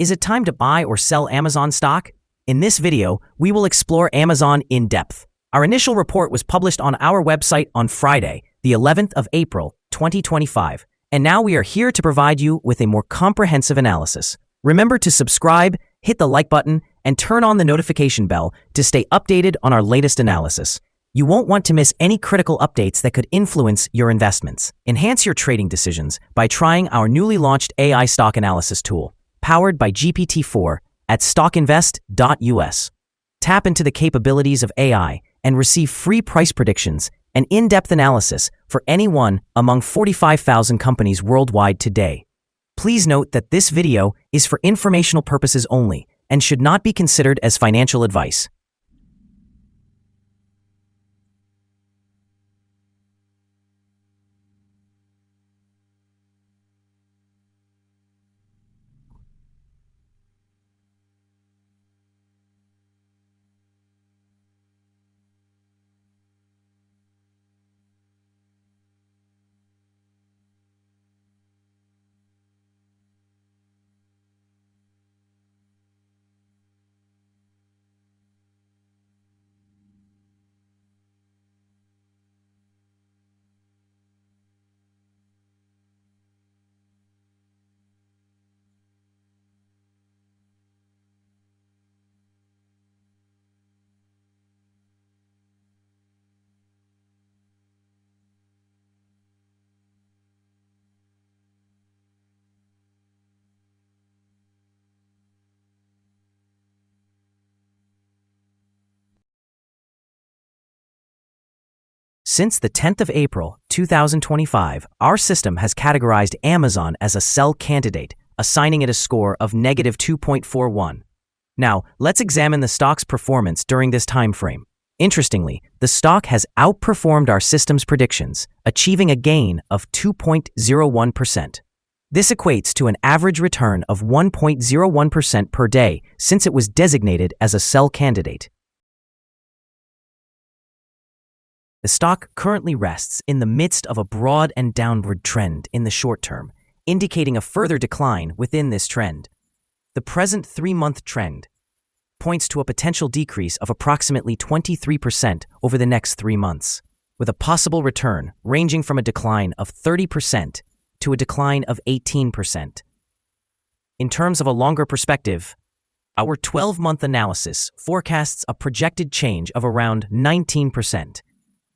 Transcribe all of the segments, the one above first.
Is it time to buy or sell Amazon stock? In this video, we will explore Amazon in depth. Our initial report was published on our website on Friday, the 11th of April, 2025, and now we are here to provide you with a more comprehensive analysis. Remember to subscribe, hit the like button, and turn on the notification bell to stay updated on our latest analysis. You won't want to miss any critical updates that could influence your investments. Enhance your trading decisions by trying our newly launched AI stock analysis tool, powered by GPT-4 at StockInvest.us. Tap into the capabilities of AI and receive free price predictions and in-depth analysis for any one among 45,000 companies worldwide today. Please note that this video is for informational purposes only and should not be considered as financial advice. Since the 10th of April, 2025, our system has categorized Amazon as a sell candidate, assigning it a score of -2.41. Now, let's examine the stock's performance during this time frame. Interestingly, the stock has outperformed our system's predictions, achieving a gain of 2.01%. This equates to an average return of 1.01% per day since it was designated as a sell candidate. The stock currently rests in the midst of a broad and downward trend in the short term, indicating a further decline within this trend. The present 3-month trend points to a potential decrease of approximately 23% over the next 3 months, with a possible return ranging from a decline of 30% to a decline of 18%. In terms of a longer perspective, our 12-month analysis forecasts a projected change of around 19%.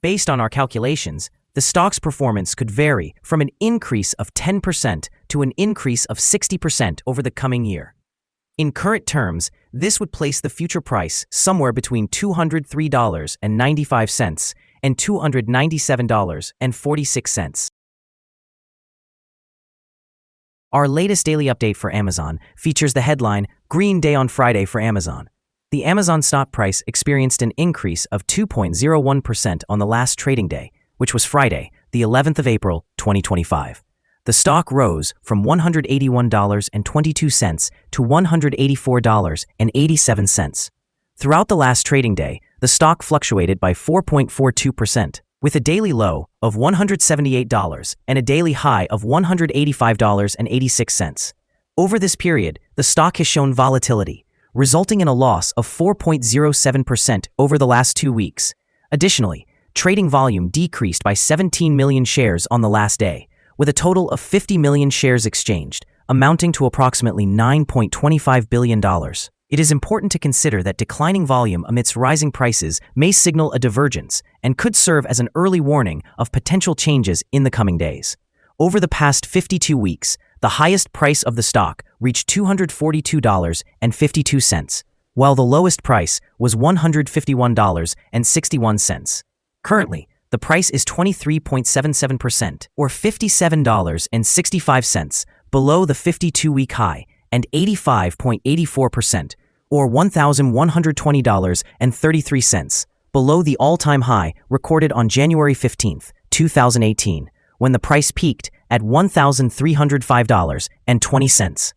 Based on our calculations, the stock's performance could vary from an increase of 10% to an increase of 60% over the coming year. In current terms, this would place the future price somewhere between $203.95 and $297.46. Our latest daily update for Amazon features the headline, "Green Day on Friday for Amazon." The Amazon stock price experienced an increase of 2.01% on the last trading day, which was Friday, the 11th of April, 2025. The stock rose from $181.22 to $184.87. Throughout the last trading day, the stock fluctuated by 4.42%, with a daily low of $178 and a daily high of $185.86. Over this period, the stock has shown volatility, resulting in a loss of 4.07% over the last 2 weeks. Additionally, trading volume decreased by 17 million shares on the last day, with a total of 50 million shares exchanged, amounting to approximately $9.25 billion. It is important to consider that declining volume amidst rising prices may signal a divergence and could serve as an early warning of potential changes in the coming days. Over the past 52 weeks, the highest price of the stock reached $242.52, while the lowest price was $151.61. Currently, the price is 23.77%, or $57.65, below the 52-week high, and 85.84%, or $1,120.33, below the all-time high recorded on January 15, 2018, when the price peaked at $1,305.20.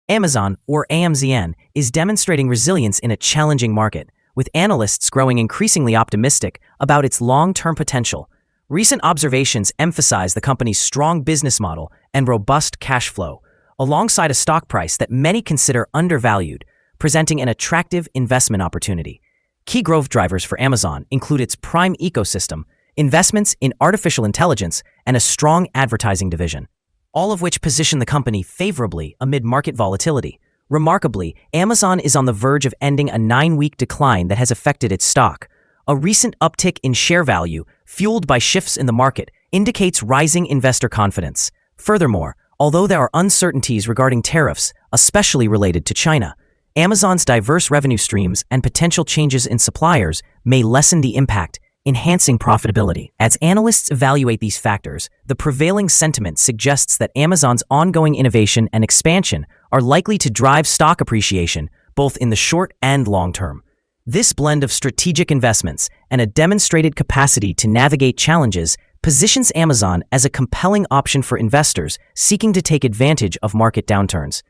Amazon, or AMZN, is demonstrating resilience in a challenging market, with analysts growing increasingly optimistic about its long-term potential. Recent observations emphasize the company's strong business model and robust cash flow, alongside a stock price that many consider undervalued, presenting an attractive investment opportunity. Key growth drivers for Amazon include its Prime ecosystem, investments in artificial intelligence, and a strong advertising division, all of which position the company favorably amid market volatility. Remarkably, Amazon is on the verge of ending a 9-week decline that has affected its stock. A recent uptick in share value, fueled by shifts in the market, indicates rising investor confidence. Furthermore, although there are uncertainties regarding tariffs, especially related to China, Amazon's diverse revenue streams and potential changes in suppliers may lessen the impact, enhancing profitability. As analysts evaluate these factors, the prevailing sentiment suggests that Amazon's ongoing innovation and expansion are likely to drive stock appreciation, both in the short and long term. This blend of strategic investments and a demonstrated capacity to navigate challenges positions Amazon as a compelling option for investors seeking to take advantage of market downturns.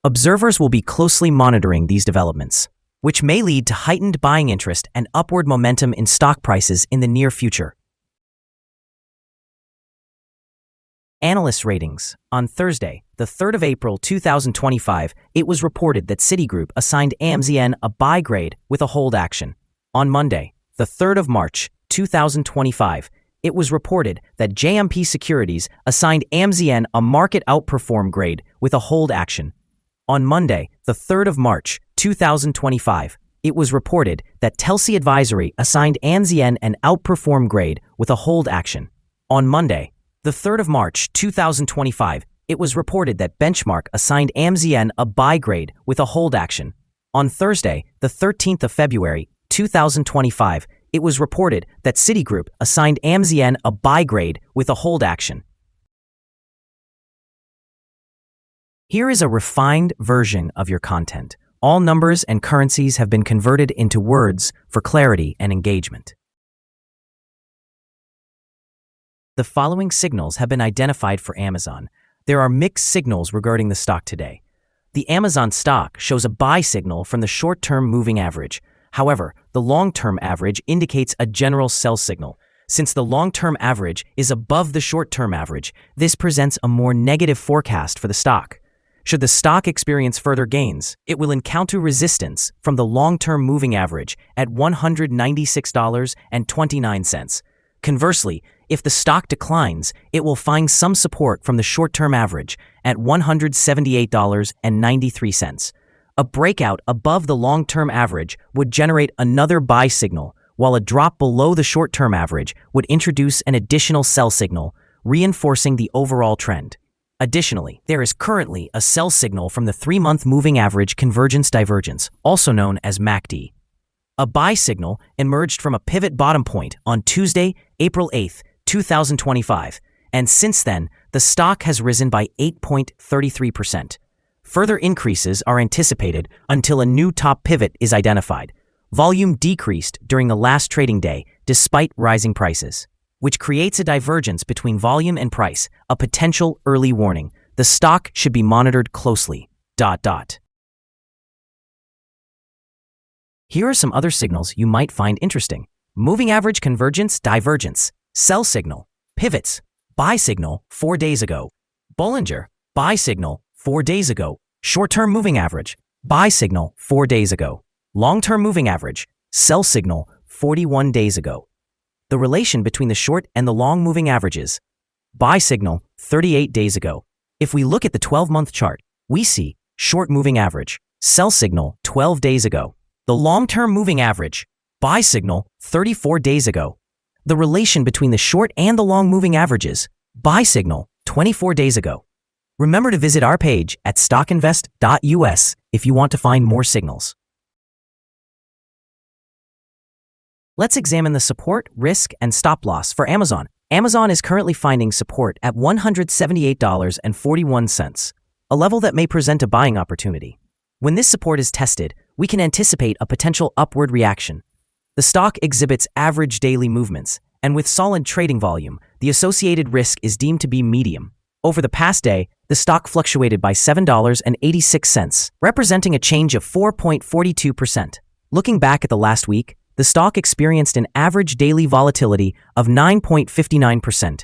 Observers will be closely monitoring these developments, which may lead to heightened buying interest and upward momentum in stock prices in the near future. Analyst ratings. On Thursday, the 3rd of April 2025, it was reported that Citigroup assigned AMZN a buy grade with a hold action. On Monday, the 3rd of March 2025, it was reported that JMP Securities assigned AMZN a market outperform grade with a hold action. On Monday, the 3rd of March 2025, it was reported that Telsey Advisory assigned AMZN an outperform grade with a hold action. On Monday, the 3rd of March 2025, it was reported that Benchmark assigned AMZN a buy grade with a hold action. On Thursday, the 13th of February 2025, it was reported that Citigroup assigned AMZN a buy grade with a hold action. Here is a refined version of your content. All numbers and currencies have been converted into words for clarity and engagement. The following signals have been identified for Amazon. There are mixed signals regarding the stock today. The Amazon stock shows a buy signal from the short-term moving average. However, the long-term average indicates a general sell signal. Since the long-term average is above the short-term average, this presents a more negative forecast for the stock. Should the stock experience further gains, it will encounter resistance from the long-term moving average at $196.29. Conversely, if the stock declines, it will find some support from the short-term average at $178.93. A breakout above the long-term average would generate another buy signal, while a drop below the short-term average would introduce an additional sell signal, reinforcing the overall trend. Additionally, there is currently a sell signal from the 3-month moving average convergence divergence, also known as MACD. A buy signal emerged from a pivot bottom point on Tuesday, April 8, 2025, and since then, the stock has risen by 8.33%. Further increases are anticipated until a new top pivot is identified. Volume decreased during the last trading day despite rising prices, which creates a divergence between volume and price, a potential early warning. The stock should be monitored closely. Here are some other signals you might find interesting. Moving average convergence divergence, sell signal, pivots, buy signal 4 days ago. Bollinger, buy signal 4 days ago. Short-term moving average, buy signal 4 days ago. Long-term moving average, sell signal 41 days ago. The relation between the short and the long moving averages, buy signal 38 days ago. If we look at the 12-month chart, we see short moving average, sell signal 12 days ago. The long-term moving average, buy signal 34 days ago. The relation between the short and the long moving averages, buy signal 24 days ago. Remember to visit our page at StockInvest.us if you want to find more signals. Let's examine the support, risk, and stop loss for Amazon. Amazon is currently finding support at $178.41, a level that may present a buying opportunity. When this support is tested, we can anticipate a potential upward reaction. The stock exhibits average daily movements, and with solid trading volume, the associated risk is deemed to be medium. Over the past day, the stock fluctuated by $7.86, representing a change of 4.42%. Looking back at the last week, the stock experienced an average daily volatility of 9.59%.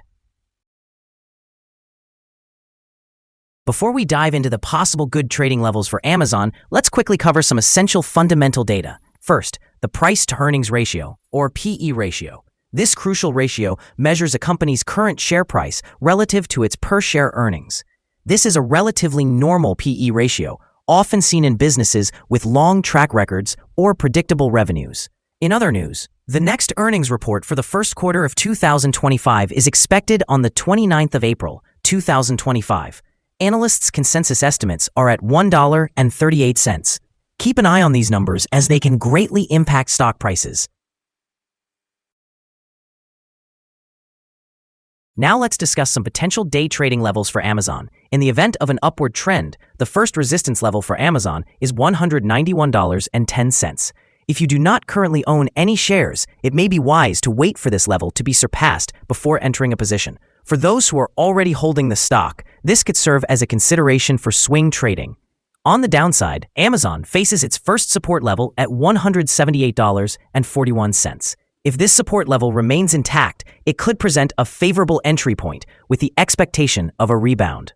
Before we dive into the possible good trading levels for Amazon, let's quickly cover some essential fundamental data. First, the price-to-earnings ratio, or PE ratio. This crucial ratio measures a company's current share price relative to its per-share earnings. This is a relatively normal PE ratio, often seen in businesses with long track records or predictable revenues. In other news, the next earnings report for the first quarter of 2025 is expected on the 29th of April, 2025. Analysts' consensus estimates are at $1.38. Keep an eye on these numbers as they can greatly impact stock prices. Now let's discuss some potential day trading levels for Amazon. In the event of an upward trend, the first resistance level for Amazon is $191.10. If you do not currently own any shares, it may be wise to wait for this level to be surpassed before entering a position. For those who are already holding the stock, this could serve as a consideration for swing trading. On the downside, Amazon faces its first support level at $178.41. If this support level remains intact, it could present a favorable entry point with the expectation of a rebound.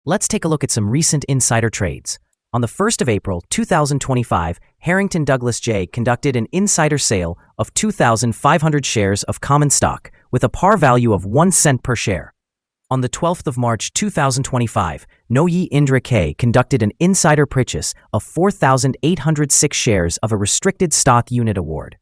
Let's take a look at some recent insider trades. On the 1st of April, 2025, Harrington Douglas J conducted an insider sale of 2,500 shares of common stock with a par value of 1 cent per share. On the 12th of March, 2025, Noyi Indra K conducted an insider purchase of 4,806 shares of a restricted stock unit award.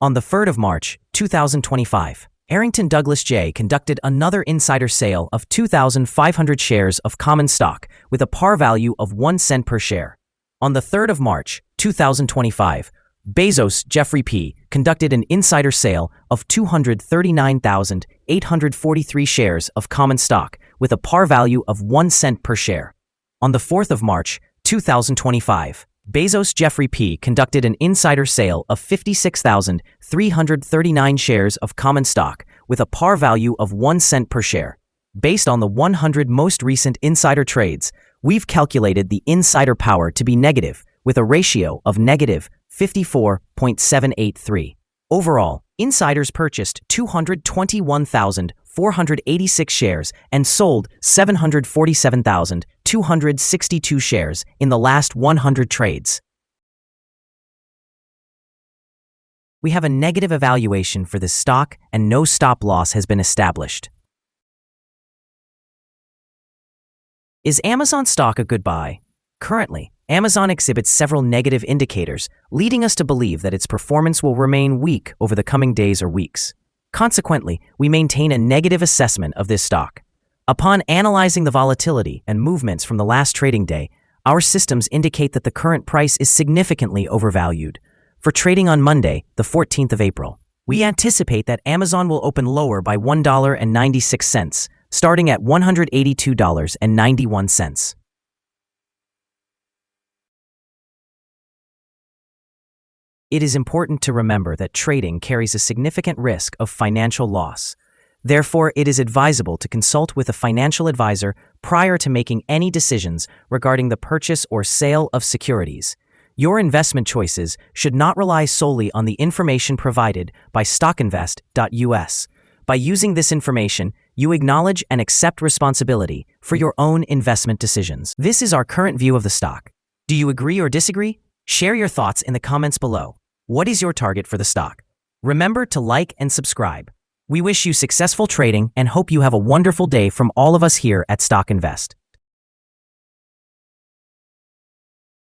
On the 3rd of March, 2025, Harrington Douglas J conducted another insider sale of 2,500 shares of common stock with a par value of 1 cent per share. On the 3rd of March, 2025, Bezos Jeffrey P. conducted an insider sale of 239,843 shares of common stock with a par value of 1 cent per share. On the 4th of March, 2025, Bezos Jeffrey P. conducted an insider sale of 56,339 shares of common stock with a par value of 1 cent per share. Based on the 100 most recent insider trades, we've calculated the insider power to be negative with a ratio of negative 54.783. Overall, insiders purchased 221,486 shares and sold 747,262 shares in the last 100 trades. We have a negative evaluation for this stock and no stop loss has been established. Is Amazon stock a good buy? Currently, Amazon exhibits several negative indicators, leading us to believe that its performance will remain weak over the coming days or weeks. Consequently, we maintain a negative assessment of this stock. Upon analyzing the volatility and movements from the last trading day, our systems indicate that the current price is significantly overvalued. For trading on Monday, the 14th of April, we anticipate that Amazon will open lower by $1.96, starting at $182.91. It is important to remember that trading carries a significant risk of financial loss. Therefore, it is advisable to consult with a financial advisor prior to making any decisions regarding the purchase or sale of securities. Your investment choices should not rely solely on the information provided by StockInvest.us. By using this information, you acknowledge and accept responsibility for your own investment decisions. This is our current view of the stock. Do you agree or disagree? Share your thoughts in the comments below. What is your target for the stock? Remember to like and subscribe. We wish you successful trading and hope you have a wonderful day from all of us here at Stock Invest.